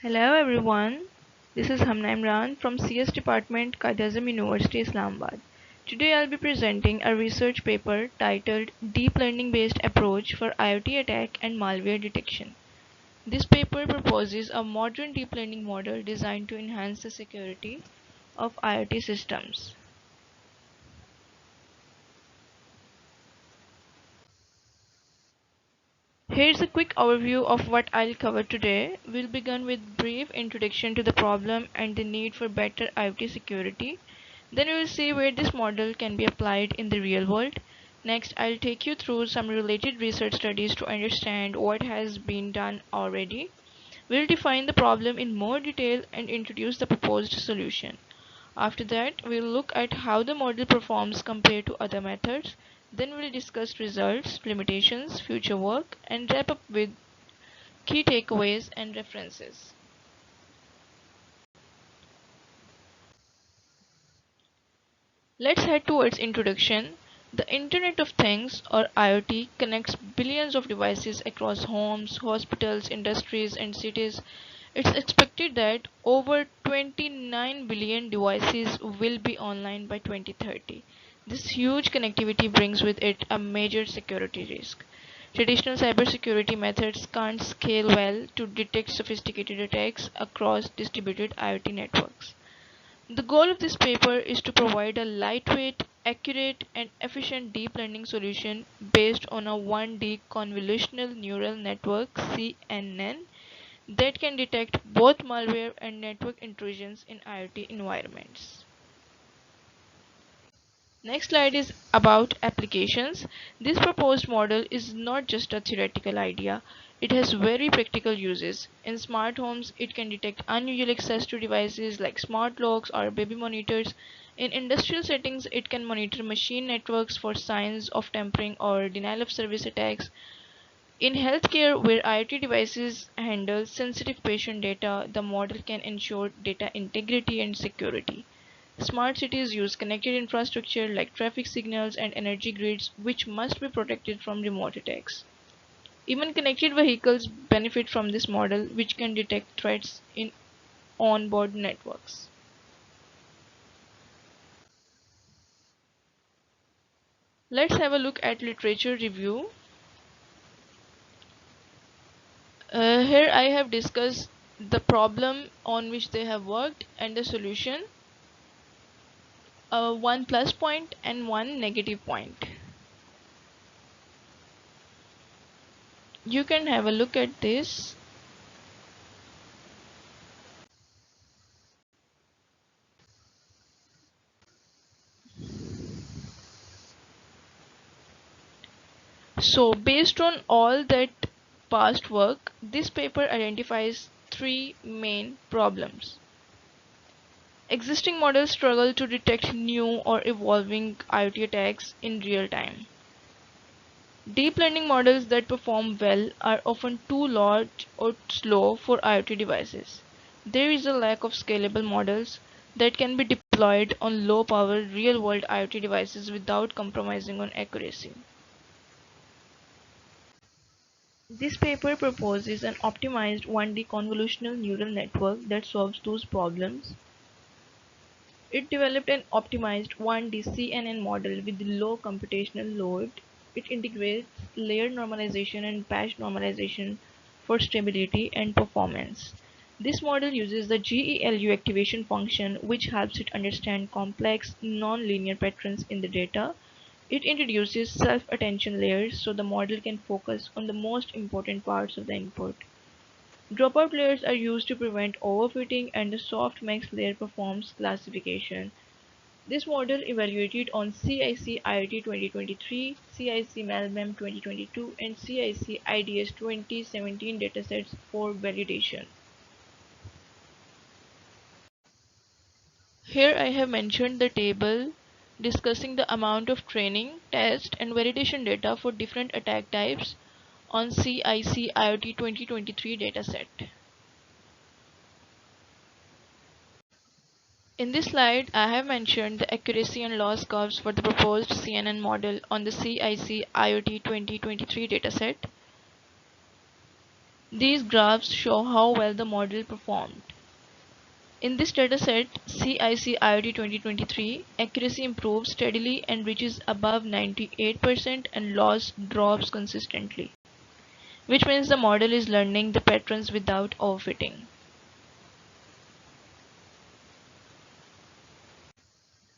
Hello everyone, this is Hamna Imran from CS Department, Qaid-e-Azam University, Islamabad. Today I'll be presenting a research paper titled Deep Learning Based Approach for IoT Attack and Malware Detection. This paper proposes a modern deep learning model designed to enhance the security of IoT systems. Here's a quick overview of what I'll cover today. We'll begin with brief introduction to the problem and the need for better IoT security. Then we will see where this model can be applied in the real world. Next, I'll take you through some related research studies to understand what has been done already. We'll define the problem in more detail and introduce the proposed solution. After that, we'll look at how the model performs compared to other methods. Then we'll discuss results, limitations, future work, and wrap up with key takeaways and references. Let's head towards introduction. The Internet of Things or IoT connects billions of devices across homes, hospitals, industries, and cities. It's expected that over 29 billion devices will be online by 2030. This huge connectivity brings with it a major security risk. Traditional cybersecurity methods can't scale well to detect sophisticated attacks across distributed IoT networks. The goal of this paper is to provide a lightweight, accurate, and efficient deep learning solution based on a 1D convolutional neural network (CNN) that can detect both malware and network intrusions in IoT environments. Next slide is about applications. This proposed model is not just a theoretical idea, it has very practical uses. In smart homes, it can detect unusual access to devices like smart locks or baby monitors. In industrial settings, it can monitor machine networks for signs of tampering or denial of service attacks. In healthcare, where IoT devices handle sensitive patient data, the model can ensure data integrity and security. Smart cities use connected infrastructure like traffic signals and energy grids, which must be protected from remote attacks. Even connected vehicles benefit from this model, which can detect threats in onboard networks. Let's have a look at literature review. Here I have discussed the problem on which they have worked and the solution, one plus point and one negative point. You can have a look at this. So, based on all that past work, this paper identifies three main problems. Existing models struggle to detect new or evolving IoT attacks in real time. Deep learning models that perform well are often too large or slow for IoT devices. There is a lack of scalable models that can be deployed on low power real world IoT devices without compromising on accuracy. This paper proposes an optimized 1D convolutional neural network that solves those problems. It developed an optimized 1D CNN model with low computational load. It integrates layer normalization and patch normalization for stability and performance. This model uses the GELU activation function, which helps it understand complex non-linear patterns in the data. It introduces self-attention layers so the model can focus on the most important parts of the input. Dropout layers are used to prevent overfitting, and the softmax layer performs classification. This model evaluated on CIC IoT 2023, CIC Malmem 2022, and CIC IDS 2017 datasets for validation. Here I have mentioned the table discussing the amount of training, test, and validation data for different attack types on CIC IoT 2023 dataset. In this slide, I have mentioned the accuracy and loss curves for the proposed CNN model on the CIC IoT 2023 dataset. These graphs show how well the model performed. In this dataset, CIC IoT 2023, accuracy improves steadily and reaches above 98% and loss drops consistently, which means the model is learning the patterns without overfitting.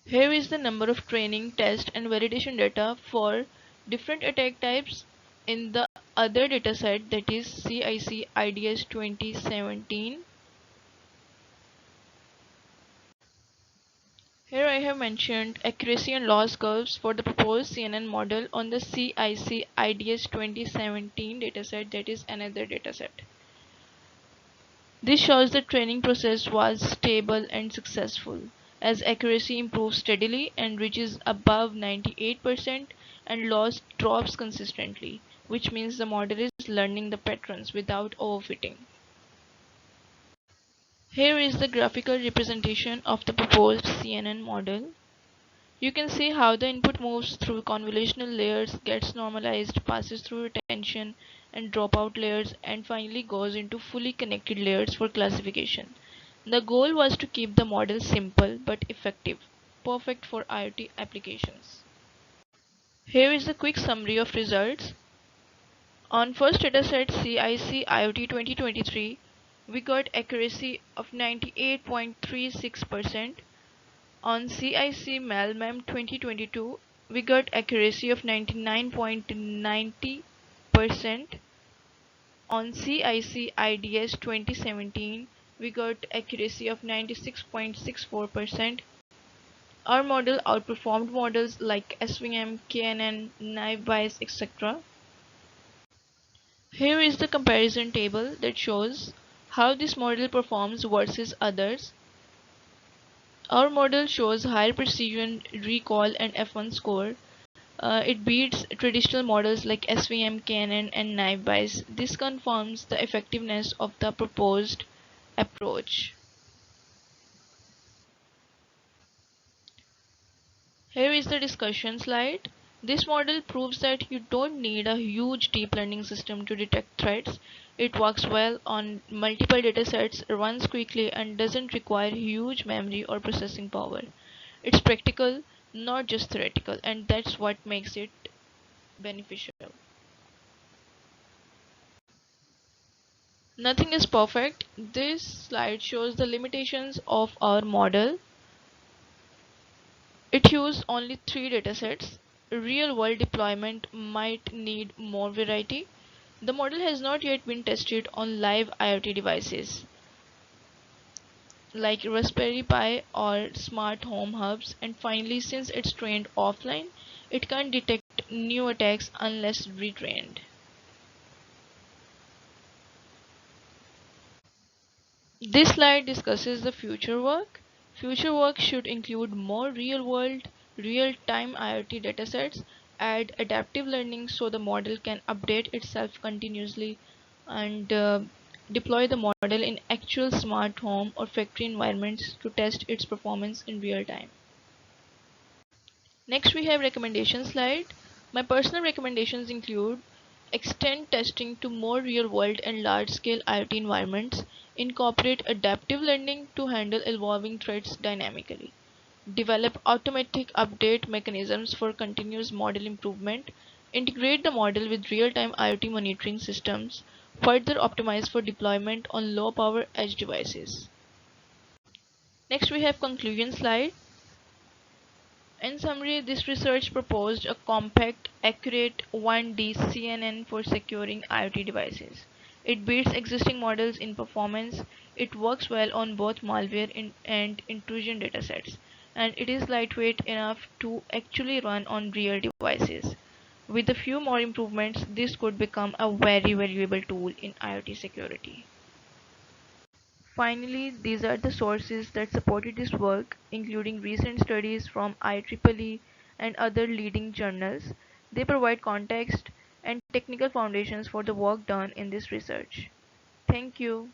Here is the number of training, test and validation data for different attack types in the other dataset, that is CIC IDS 2017. Here I have mentioned accuracy and loss curves for the proposed CNN model on the CIC IDS 2017 dataset, that is another dataset. This shows the training process was stable and successful, as accuracy improves steadily and reaches above 98% and loss drops consistently, which means the model is learning the patterns without overfitting. Here is the graphical representation of the proposed CNN model. You can see how the input moves through convolutional layers, gets normalized, passes through retention and dropout layers, and finally goes into fully connected layers for classification. The goal was to keep the model simple but effective, perfect for IoT applications. Here is a quick summary of results. On first dataset CIC IoT 2023, we got accuracy of 98.36%. On CIC MALMEM 2022, we got accuracy of 99.90%. On CIC IDS 2017, we got accuracy of 96.64%. Our model outperformed models like SVM, KNN, NiveWise, etc. Here is the comparison table that shows how this model performs versus others. Our model shows higher precision, recall, and F1 score. It beats traditional models like SVM, KNN, and NiveWise. This confirms the effectiveness of the proposed approach. Here is the discussion slide. This model proves that you don't need a huge deep learning system to detect threats. It works well on multiple datasets, runs quickly, and doesn't require huge memory or processing power. It's practical, not just theoretical, and that's what makes it beneficial. Nothing is perfect. This slide shows the limitations of our model. It used only 3 datasets. Real world deployment might need more variety. The model has not yet been tested on live IoT devices like Raspberry Pi or smart home hubs, and finally, since it's trained offline, it can't detect new attacks unless retrained. This slide discusses the future work. Future work should include more real-world, real-time IoT datasets, add adaptive learning so the model can update itself continuously, and deploy the model in actual smart home or factory environments to test its performance in real time. Next, we have recommendation slide. My personal recommendations include extend testing to more real-world and large-scale IoT environments, incorporate adaptive learning to handle evolving threats dynamically, develop automatic update mechanisms for continuous model improvement, integrate the model with real-time IoT monitoring systems, further optimize for deployment on low-power edge devices. Next, we have conclusion slide. In summary, this research proposed a compact, accurate 1D CNN for securing IoT devices. It beats existing models in performance, it works well on both malware and intrusion datasets, and it is lightweight enough to actually run on real devices. With a few more improvements, this could become a very valuable tool in IoT security. Finally, these are the sources that supported this work, including recent studies from IEEE and other leading journals. They provide context and technical foundations for the work done in this research. Thank you.